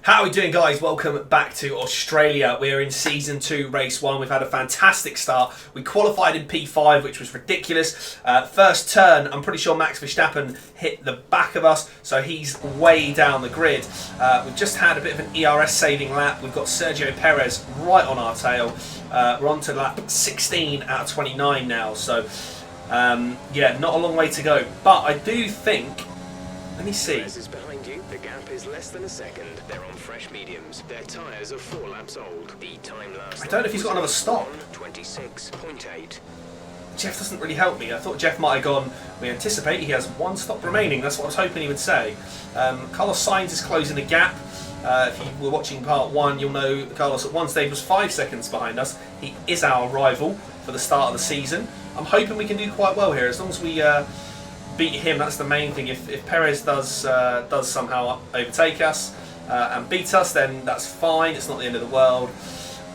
How are we doing, guys? Welcome back to Australia. We're in Season 2, Race 1. We've had a fantastic start. We qualified in P5, which was ridiculous. First turn, I'm pretty sure Max Verstappen hit the back of us, so he's way down the grid. We've just had a bit of an ERS saving lap. We've got Sergio Perez right on our tail. We're on to lap 16 out of 29 now, so yeah, not a long way to go. But I do think, let me see. Perez is behind you. The gap is less than a second. They're on fresh mediums. Their tyres are 4 laps old. The time last. I don't know if he's got another stop. 26.8. Jeff doesn't really help me. I thought Jeff might have gone, we anticipate he has 1 stop remaining. That's what I was hoping he would say. Carlos Sainz is closing the gap. If you were watching part 1, you'll know Carlos at one stage was 5 seconds behind us. He is our rival for the start of the season. I'm hoping we can do quite well here. As long as we beat him, that's the main thing. If Perez does somehow overtake us and beat us, then that's fine. It's not the end of the world.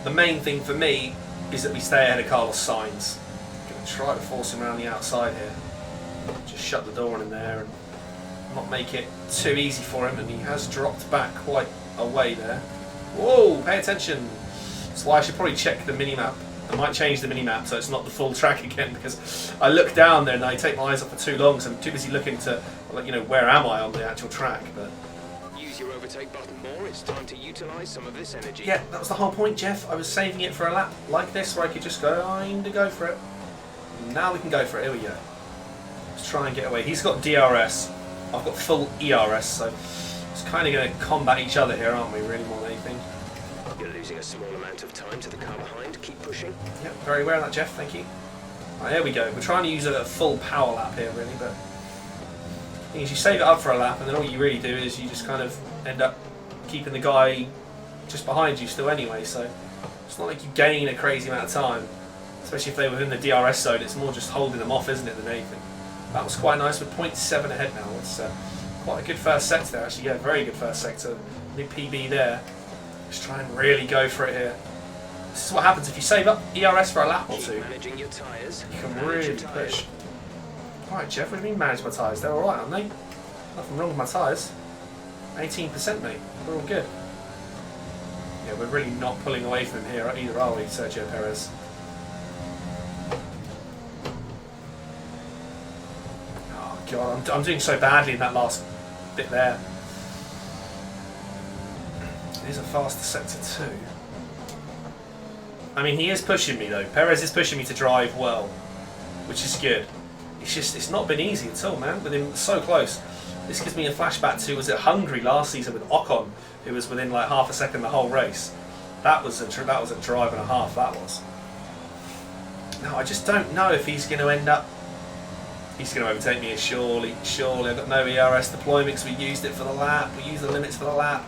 The main thing for me is that we stay ahead of Carlos Sainz. I'm going to try to force him around the outside here. Just shut the door on him there and not make it too easy for him. And he has dropped back quite a way there. Whoa, pay attention. That's why I should probably check the mini-map. I might change the mini-map so it's not the full track again, because I look down there and I take my eyes off for too long, so I'm too busy looking to, like, you know, where am I on the actual track. But Use your overtake button more. It's time to utilise some of this energy. yeah, that was the whole point, Jeff. I was saving it for a lap like this where I could just go for it. Now we can go for it. Here we go. Let's try and get away. He's got DRS. I've got full ERS, so it's kind of going to combat each other here, aren't we, really, more than anything. You're losing a small amount of time to the car behind. Keep pushing. Yep, very aware of that, Jeff. Thank you. Right, here we go. We're trying to use a full power lap here, really, but the thing is, you save it up for a lap, and then all you really do is you just kind of end up keeping the guy just behind you still anyway, so it's not like you gain a crazy amount of time, especially if they're within the DRS zone. It's more just holding them off, isn't it, than anything. That was quite nice. We're 0.7 ahead now. It's quite a good first sector there, actually. Yeah, very good first sector. New PB there. Just try and really go for it here. This is what happens if you save up ERS for a lap or Keep two. managing your tyres. You can Manage really your tyres. push. Alright, Jeff, what do you mean manage my tyres? They're alright, aren't they? Nothing wrong with my tyres. 18%, mate. We're all good. Yeah, we're really not pulling away from him here either, are we, Sergio Perez? Oh, God, I'm doing so badly in that last bit there. It is a faster sector too. I mean, he is pushing me though. Perez is pushing me to drive well, which is good. It's just, it's not been easy at all, man, with him so close. This gives me a flashback to, was it Hungary last season with Ocon, who was within like half a second the whole race. That was a drive and a half, that was. Now, I just don't know if he's going to end up, he's going to overtake me, surely. I've got no ERS deployment because we used it for the lap. We used the limits for the lap.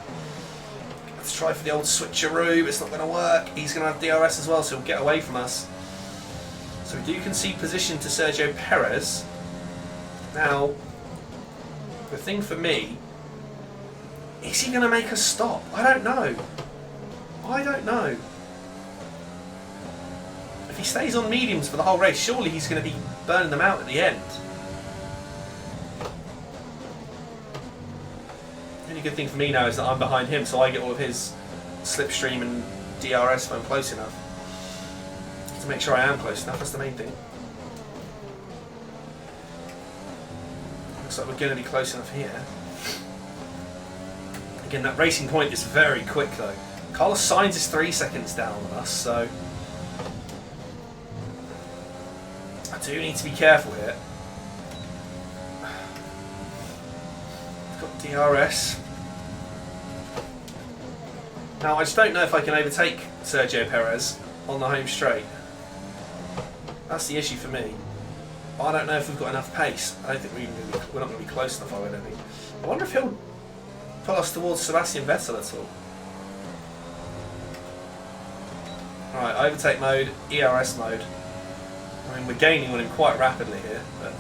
Let's try for the old switcheroo. It's not going to work. He's going to have DRS as well, so he'll get away from us. So we do concede position to Sergio Perez. Now, the thing for me, is he going to make us stop? I don't know. If he stays on mediums for the whole race, surely he's going to be burning them out at the end. The only good thing for me now is that I'm behind him, so I get all of his slipstream and DRS if I'm close enough. To make sure I am close enough, that's the main thing. Looks like we're going to be close enough here. Again, that racing point is very quick though. Carlos Sainz is 3 seconds down on us, so I do need to be careful here. Got DRS. Now, I just don't know if I can overtake Sergio Perez on the home straight. That's the issue for me. I don't know if we've got enough pace. I don't think we're not going to be close enough, I don't think. I wonder if he'll pull us towards Sebastian Vettel at all. Right, overtake mode, ERS mode. I mean, we're gaining on him quite rapidly here, but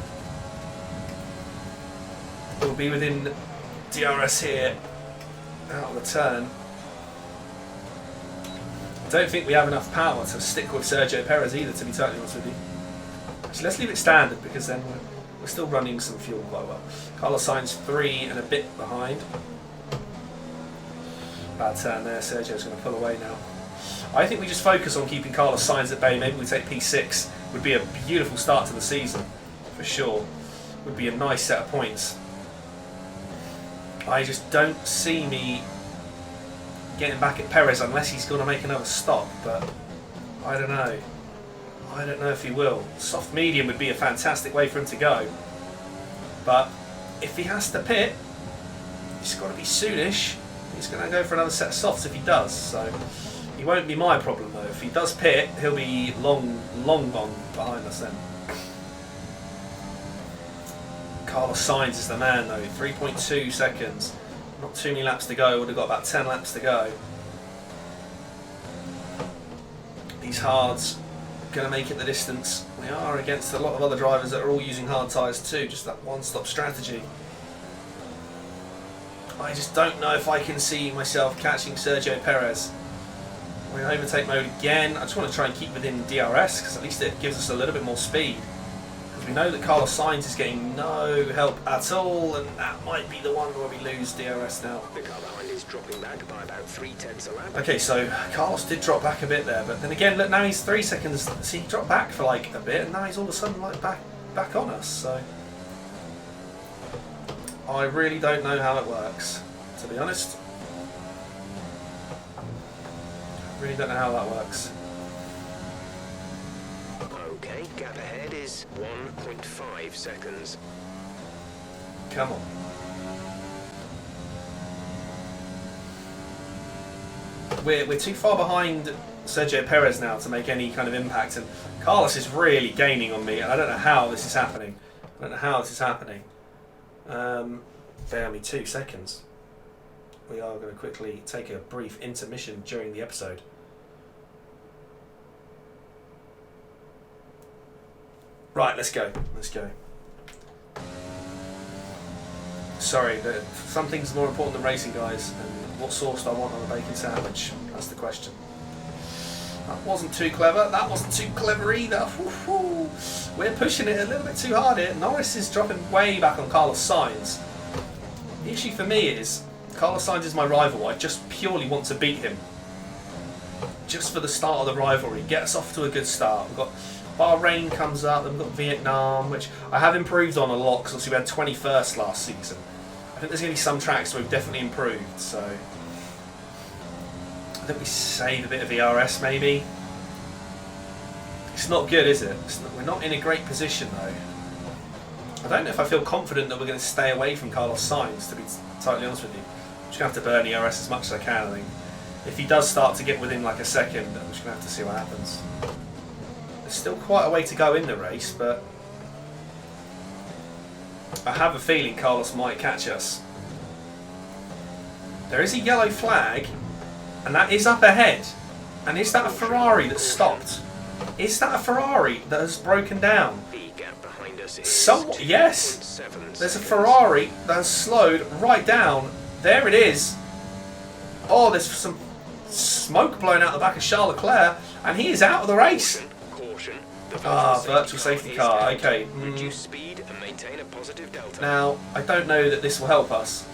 we'll be within DRS here, out of the turn. I don't think we have enough power to stick with Sergio Perez either, to be totally honest with you. Actually, let's leave it standard, because then we're still running some fuel quite well. Carlos Sainz 3 and a bit behind. Bad turn there. Sergio's going to pull away now. I think we just focus on keeping Carlos Sainz at bay. Maybe we take P6. Would be a beautiful start to the season, for sure. Would be a nice set of points. I just don't see me getting back at Perez unless he's going to make another stop, but I don't know. I don't know if he will. Soft medium would be a fantastic way for him to go, but if he has to pit, it's got to be soonish. He's going to go for another set of softs if he does, so he won't be my problem though. If he does pit, he'll be long gone behind us then. Carlos Sainz is the man though, 3.2 seconds. Not too many laps to go, would have got about 10 laps to go. These hards going to make it the distance. We are against a lot of other drivers that are all using hard tyres too, just that one-stop strategy. I just don't know if I can see myself catching Sergio Perez. We're in overtake mode again. I just want to try and keep within DRS because at least it gives us a little bit more speed. Because we know that Carlos Sainz is getting no help at all, and that might be the one where we lose DRS now. The car behind is dropping back by about 0.3 a lap. Okay, so Carlos did drop back a bit there, but then again, look, now he's 3 seconds. See, he dropped back for like a bit, and now he's all of a sudden like back on us. So I really don't know how it works, to be honest. I really don't know how that works. Okay, gap ahead is 1.5 seconds. Come on. We're too far behind Sergio Perez now to make any kind of impact, and Carlos is really gaining on me, and I don't know how this is happening. Bear me 2 seconds. We are going to quickly take a brief intermission during the episode. Right, let's go. Sorry, but something's more important than racing, guys. And what sauce do I want on a bacon sandwich? That's the question. That wasn't too clever. That wasn't too clever either. Woo-hoo. We're pushing it a little bit too hard here. Norris is dropping way back on Carlos Sainz. The issue for me is Carlos Sainz is my rival. I just purely want to beat him. Just for the start of the rivalry. Get us off to a good start. We've got Bahrain comes up, then we've got Vietnam, which I have improved on a lot because obviously we had 21st last season. I think there's going to be some tracks where we've definitely improved, so I think we save a bit of ERS maybe. It's not good, is it? We're not in a great position though. I don't know if I feel confident that we're going to stay away from Carlos Sainz, to be totally honest with you. I'm just going to have to burn ERS as much as I can, I think. If he does start to get within like a second, I'm just going to have to see what happens. There's still quite a way to go in the race, but I have a feeling Carlos might catch us. There is a yellow flag, and that is up ahead. And is that a Ferrari that stopped? Is that a Ferrari that has broken down? Yes! There's a Ferrari that has slowed right down. There it is. Oh, there's some smoke blowing out the back of Charles Leclerc, and he is out of the race. Virtual safety car. Okay. Now, I don't know that this will help us.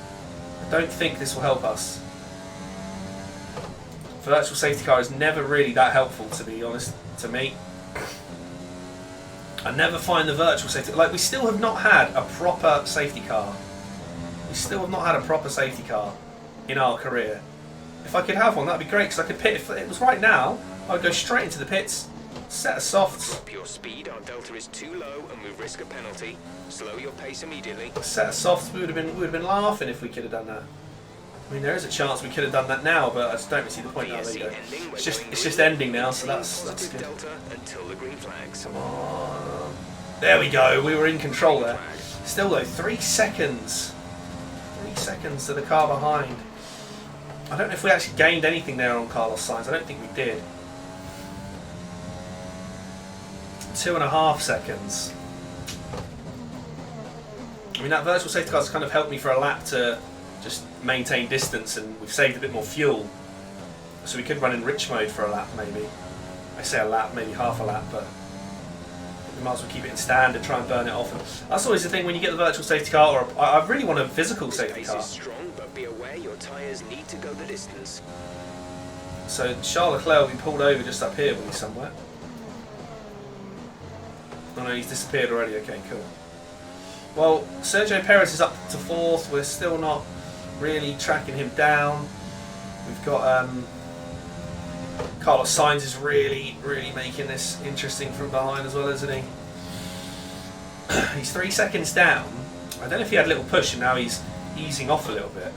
I don't think this will help us. Virtual safety car is never really that helpful, to be honest, to me. I never find the virtual safety... Like, we still have not had a proper safety car. We still have not had a proper safety car in our career. If I could have one, that'd be great, because I could pit. If it was right now, I'd go straight into the pits, set of softs. Drop your speed, our delta is too low and we risk a penalty. Slow your pace immediately. Set of softs, we would have been laughing if we could have done that. I mean, there is a chance we could have done that now, but I just don't really see the point. There you go. It's just ending now, so that's good. Come on. There we go. We were in control there. Still though, 3 seconds. 3 seconds to the car behind. I don't know if we actually gained anything there on Carlos Sainz. I don't think we did. 2.5 seconds. I mean, that virtual safety car's kind of helped me for a lap to just maintain distance, and we've saved a bit more fuel. So we could run in rich mode for a lap, maybe. I say a lap, maybe half a lap, but we might as well keep it in standard, try and burn it off. And that's always the thing when you get the virtual safety car, or I really want a physical safety car. Strong, but be aware your Your tyres need to go the distance. So Charles Leclerc will be pulled over just up here, will he, somewhere? Oh no, he's disappeared already. Okay, cool. Well, Sergio Perez is up to 4th. We're still not really tracking him down. We've got Carlos Sainz is really making this interesting from behind as well, isn't he? He's 3 seconds down. I don't know if he had a little push and now he's easing off a little bit.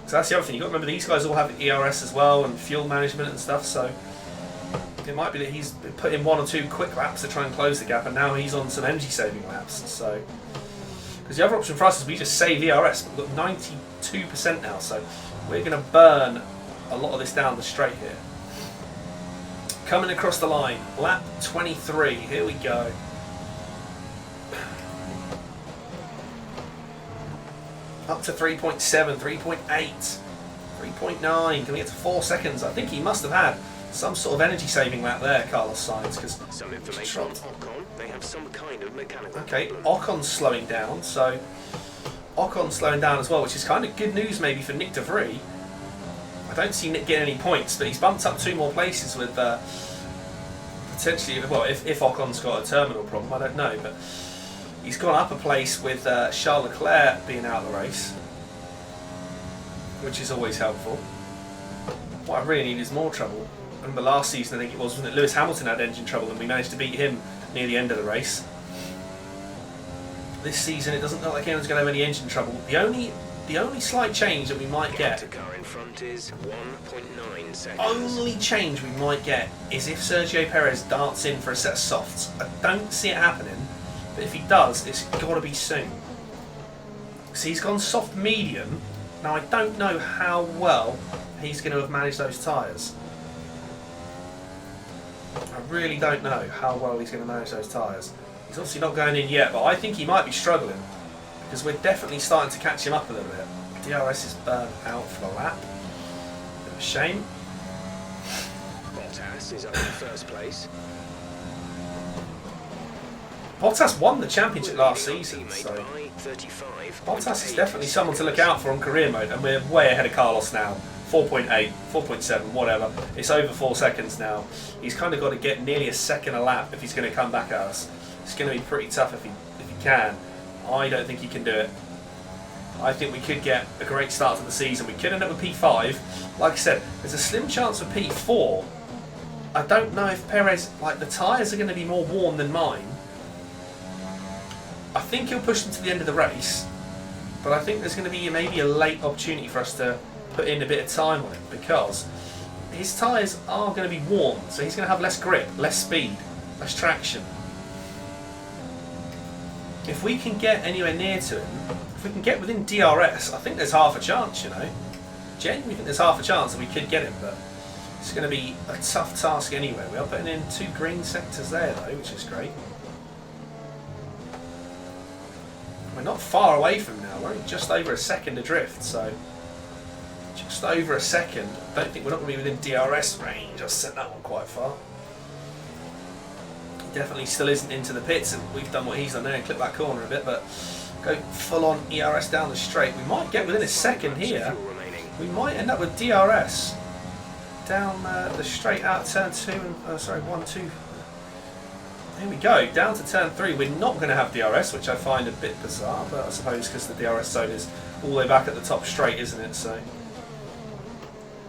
So that's the other thing. You've got to remember these guys all have ERS as well and fuel management and stuff. So it might be that he's put in 1 or 2 quick laps to try and close the gap, and now he's on some energy saving laps. So because the other option for us is we just save ERS, but we've got 92% now. So we're going to burn a lot of this down the straight here. Coming across the line, lap 23. Here we go. Up to 3.7, 3.8, 3.9. Can we get to 4 seconds? I think he must have had some sort of energy saving lap there, Carlos Sainz, because some information on Ocon. They have some kind of mechanical okay, problem. Ocon's slowing down, so Ocon's slowing down as well, which is kind of good news maybe for Nick De Vries. I don't see Nick getting any points, but he's bumped up 2 more places with potentially, well, if Ocon's got a terminal problem, I don't know, but he's gone up a place with Charles Leclerc being out of the race, which is always helpful. What I really need is more trouble. I remember last season, I think it was, wasn't it? Lewis Hamilton had engine trouble and we managed to beat him near the end of the race. This season, it doesn't look like anyone's going to have any engine trouble. The only slight change that we might get, The car in front is 1.9 seconds. only change we might get is if Sergio Perez darts in for a set of softs. I don't see it happening. But if he does, it's got to be soon. So he's gone soft medium. Now I don't know how well he's going to have managed those tyres. I really don't know how well he's going to manage those tyres. He's obviously not going in yet, but I think he might be struggling because we're definitely starting to catch him up a little bit. DRS is burnt out for the lap. Bit of a shame. Bottas is up in first place. Bottas won the championship last season, so Bottas is definitely someone to look out for on career mode, and we're way ahead of Carlos now. 4.8, 4.7, whatever. It's over 4 seconds now. He's kind of got to get nearly a second a lap if he's going to come back at us. It's going to be pretty tough if he can. I don't think he can do it. I think we could get a great start to the season. We could end up with P5. Like I said, there's a slim chance of P4. I don't know if Perez, like the tyres are going to be more worn than mine. I think he'll push them to the end of the race, but I think there's going to be maybe a late opportunity for us to put in a bit of time on it because his tyres are going to be worn, so he's going to have less grip, less speed, less traction. If we can get anywhere near to him, if we can get within DRS, I think there's half a chance, you know. Genuinely think there's half a chance that we could get him, but it's going to be a tough task anyway. We are putting in 2 green sectors there though, which is great. We're not far away from now, we're only just over a second adrift, so just over a second. I don't think we're not going to be within DRS range. I've sent that one quite far. He definitely still isn't into the pits, and we've done what he's done there and clipped that corner a bit, but go full on ERS down the straight. We might get within a second here. We might end up with DRS down the straight out turn 2 and sorry, 1, 2. Here we go, down to turn 3. We're not going to have DRS, which I find a bit bizarre, but I suppose because the DRS zone is all the way back at the top straight, isn't it? So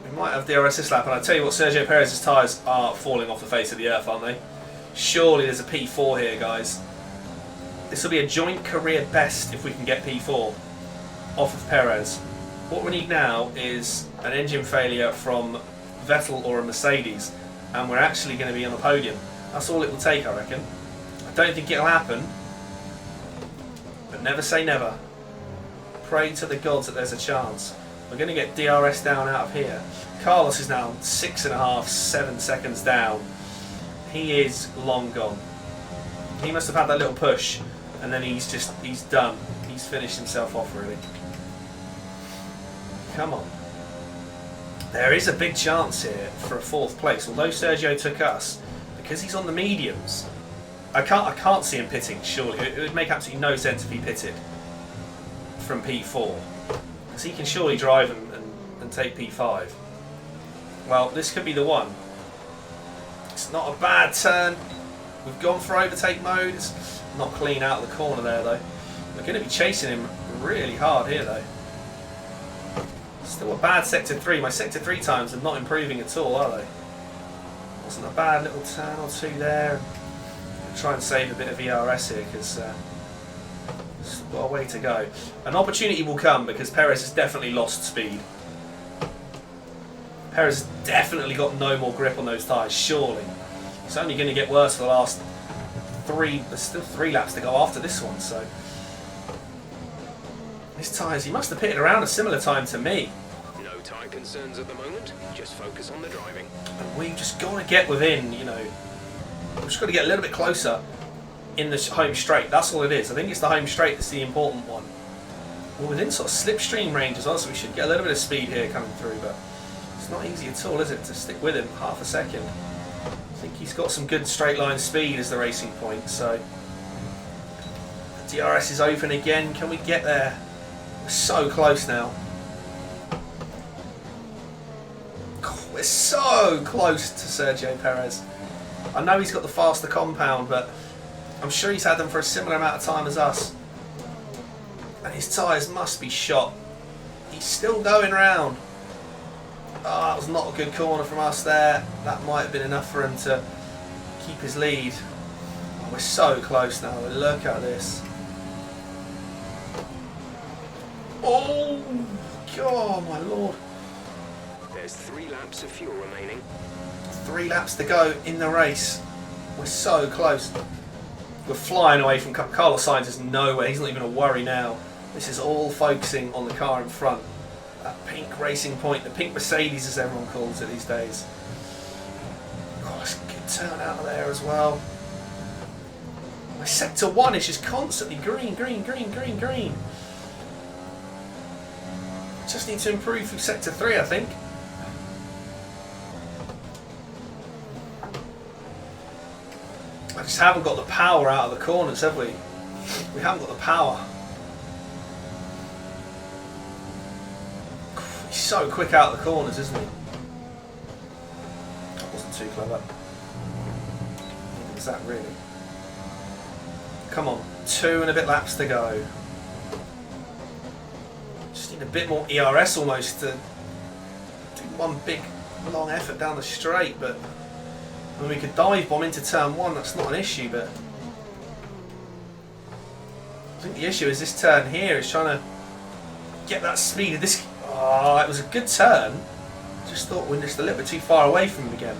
we might have DRS this lap, and I tell you what, Sergio Perez's tyres are falling off the face of the earth, aren't they? Surely there's a P4 here, guys. This will be a joint career best if we can get P4 off of Perez. What we need now is an engine failure from Vettel or a Mercedes, and we're actually going to be on the podium. That's all it will take, I reckon. I don't think it'll happen, but never say never. Pray to the gods that there's a chance. We're going to get DRS down out of here. Carlos is now 6.5, 7 seconds down. He is long gone. He must have had that little push, and then he's done. He's finished himself off, really. Come on. There is a big chance here for a 4th place, although Sergio took us. Because he's on the mediums, I can't see him pitting, surely. It would make absolutely no sense if he pitted from P4. Because he can surely drive and take P5. Well, this could be the one. It's not a bad turn. We've gone for overtake mode. It's not clean out of the corner there, though. We're going to be chasing him really hard here, though. Still a bad sector 3. My sector 3 times are not improving at all, are they? Wasn't a bad little turn or two there. I'll try and save a bit of ERS here because still got a way to go. An opportunity will come because Perez has definitely lost speed. Perez has definitely got no more grip on those tyres, surely. It's only going to get worse for the last 3, there's still 3 laps to go after this one, so. His tyres, he must have pitted around a similar time to me. No tyre concerns at the moment, just focus on the driving. And we've just got to get within, you know, we've just got to get a little bit closer in the home straight. That's all it is. I think it's the home straight that's the important one. We're within sort of slipstream range as well, so we should get a little bit of speed here coming through, but it's not easy at all, is it, to stick with him half a second. I think he's got some good straight line speed as the racing point, so the DRS is open again. Can we get there? We're so close now. We're so close to Sergio Perez. I know he's got the faster compound, but I'm sure he's had them for a similar amount of time as us. And his tyres must be shot. He's still going round. Oh, that was not a good corner from us there. That might have been enough for him to keep his lead. Oh, we're so close now. Look at this. Oh, God, my Lord. There's 3 laps of fuel remaining. 3 laps to go in the race. We're so close. We're flying away from Carlos Sainz. There's no way. He's not even a worry now. This is all focusing on the car in front. That pink racing point, the pink Mercedes as everyone calls it these days. Oh, it's a good turn out of there as well. My sector 1 is just constantly green, green, green, green, green. Just need to improve through sector 3, I think. I just haven't got the power out of the corners, have we? We haven't got the power. He's so quick out of the corners, isn't he? That wasn't too clever. Neither was that really. Come on, 2 and a bit laps to go. Just need a bit more ERS almost to do one big long effort down the straight, but I mean, we could dive bomb into turn 1, that's not an issue, but I think the issue is this turn here is trying to get that speed of this. Oh, it was a good turn. Just thought we were just a little bit too far away from him again.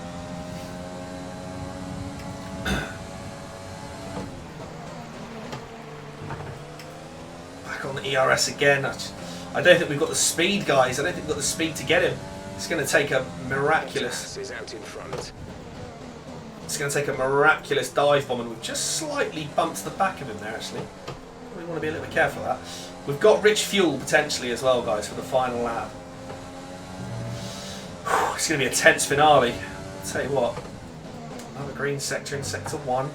Back on the ERS again. I don't think we've got the speed, guys. I don't think we've got the speed to get him. It's going to take a miraculous. Is out in front. It's going to take a miraculous dive bomb, and we've just slightly bumped the back of him there, actually. We want to be a little bit careful of that. We've got rich fuel potentially as well, guys, for the final lap. It's going to be a tense finale. I'll tell you what. Another green sector in sector 1.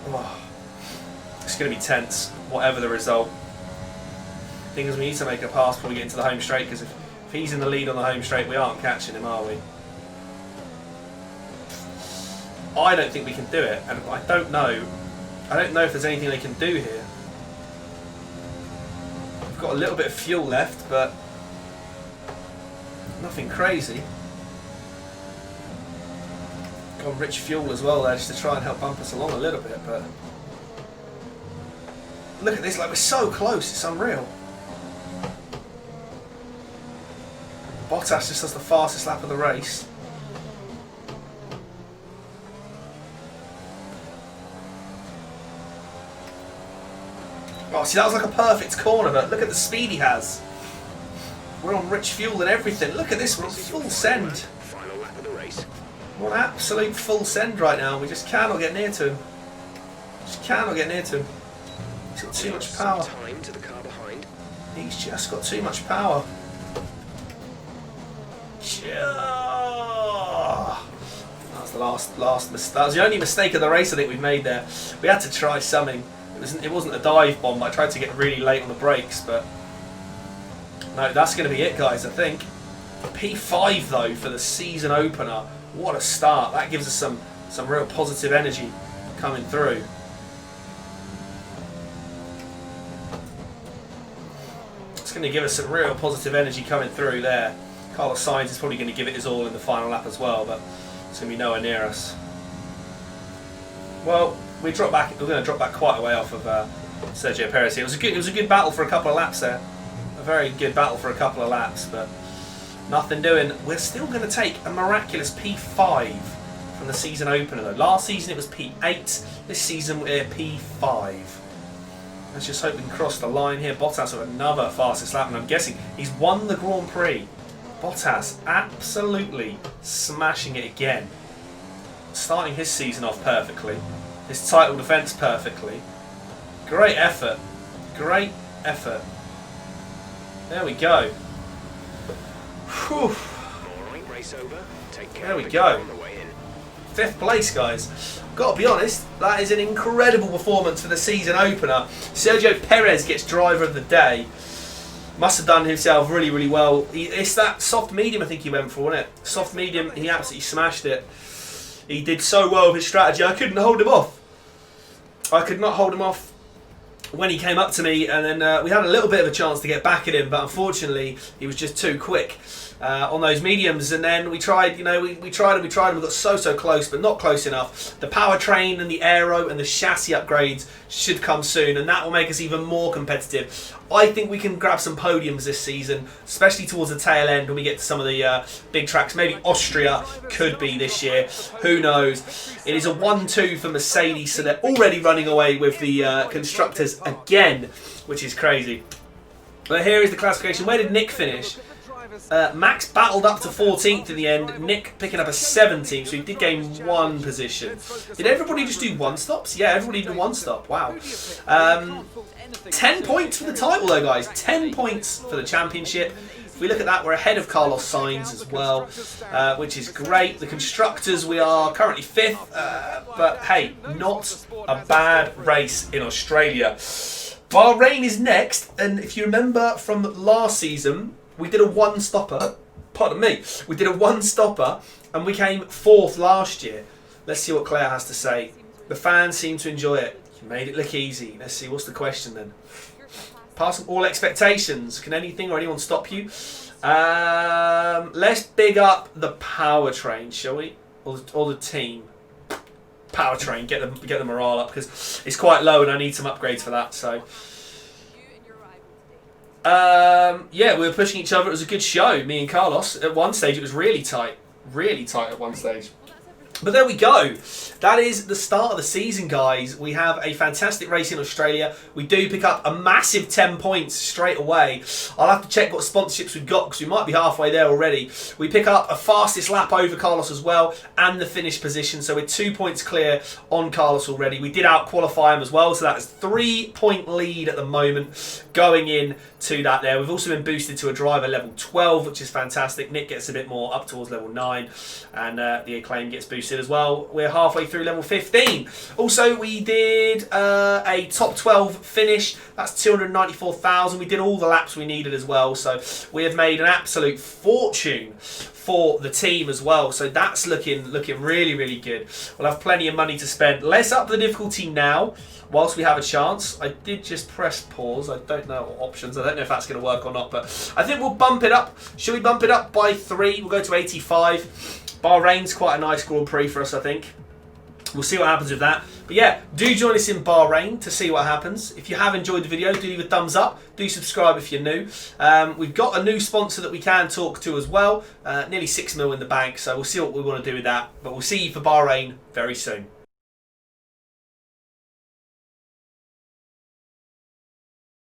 Oh, it's going to be tense, whatever the result. The thing is, we need to make a pass before we get into the home straight, because if he's in the lead on the home straight, we aren't catching him, are we? I don't think we can do it, and I don't know if there's anything they can do here. We've got a little bit of fuel left, but nothing crazy. Got rich fuel as well there, just to try and help bump us along a little bit, but look at this, like we're so close, it's unreal. Bottas just does the fastest lap of the race. Oh, see, that was like a perfect corner, but look at the speed he has. We're on rich fuel and everything. Look at this, we're on full send. Final lap of the race. We're on absolute full send right now. We just cannot get near to him. Just cannot get near to him. He's got too much power. Time to the car behind. He's just got too much power. That was the last mistake. That was the only mistake of the race I think we've made there. We had to try something. It wasn't a dive bomb. I tried to get really late on the brakes, but No, that's going to be it, guys, I think. P5, though, for the season opener. What a start. That gives us some real positive energy coming through. It's going to give us some real positive energy coming through there. Carlos Sainz is probably going to give it his all in the final lap as well, but it's going to be nowhere near us. Well, we're going to drop back quite a way off of Sergio Perez here. It was a good battle for a couple of laps there. A very good battle for a couple of laps, but nothing doing. We're still going to take a miraculous P5 from the season opener, though. Last season it was P8. This season we're P5. Let's just hope we can cross the line here. Bottas with another fastest lap, and I'm guessing he's won the Grand Prix. Bottas absolutely smashing it again. Starting his season off perfectly. His title defence perfectly. Great effort. Great effort. There we go. Whew. There we go. 5th place, guys. Got to be honest, that is an incredible performance for the season opener. Sergio Perez gets driver of the day. Must have done himself really, really well. It's that soft medium I think he went for, wasn't it? Soft medium, he absolutely smashed it. He did so well with his strategy, I couldn't hold him off. I could not hold him off when he came up to me, and then we had a little bit of a chance to get back at him, but unfortunately he was just too quick on those mediums. And then we tried, you know, we tried and we got so close, but not close enough. The powertrain and the aero and the chassis upgrades should come soon, and that will make us even more competitive. I think we can grab some podiums this season, especially towards the tail end when we get to some of the big tracks. Maybe Austria could be this year. Who knows? It is a 1-2 for Mercedes, so they're already running away with the constructors again, which is crazy. But here is the classification. Where did Nick finish? Max battled up to 14th in the end. Nick picking up a 17th, so he did gain 1 position. Did everybody just do 1 stops? Yeah, everybody did 1 stop. Wow. 10 points for the title, though, guys. 10 points for the championship. If we look at that, we're ahead of Carlos Sainz as well, which is great. The constructors, we are currently 5th, but hey, not a bad race in Australia. Bahrain is next, and if you remember from last season, we did a 1-stopper. Pardon me. We did a 1-stopper, and we came 4th last year. Let's see what Claire has to say. The fans seem to enjoy it. You made it look easy. Let's see. What's the question then? Passing all expectations. Can anything or anyone stop you? Let's big up the powertrain, shall we? Or the team. Powertrain. Get the morale up, because it's quite low, and I need some upgrades for that. So. Yeah, we were pushing each other. It was a good show, me and Carlos. At one stage, it was really tight at one stage. But there we go. That is the start of the season, guys. We have a fantastic race in Australia. We do pick up a massive 10 points straight away. I'll have to check what sponsorships we've got, because we might be halfway there already. We pick up a fastest lap over Carlos as well, and the finish position. So we're 2 points clear on Carlos already. We did out-qualify him as well, so that is 3-point lead at the moment going in to that there. We've also been boosted to a driver level 12, which is fantastic. Nick gets a bit more up towards level 9, and the Acclaim gets boosted as well. We're halfway through level 15. Also, we did a top 12 finish. That's 294,000. We did all the laps we needed as well, so we have made an absolute fortune for the team as well. So that's looking really, really good. We'll have plenty of money to spend. Let's up the difficulty now whilst we have a chance. I did just press pause. I don't know what options. I don't know if that's going to work or not, but I think we'll bump it up. Should we bump it up by 3? We'll go to 85. Bahrain's quite a nice Grand Prix for us, I think. We'll see what happens with that. But yeah, do join us in Bahrain to see what happens. If you have enjoyed the video, do leave a thumbs up. Do subscribe if you're new. We've got a new sponsor that we can talk to as well. Nearly 6 mil in the bank, so we'll see what we want to do with that. But we'll see you for Bahrain very soon.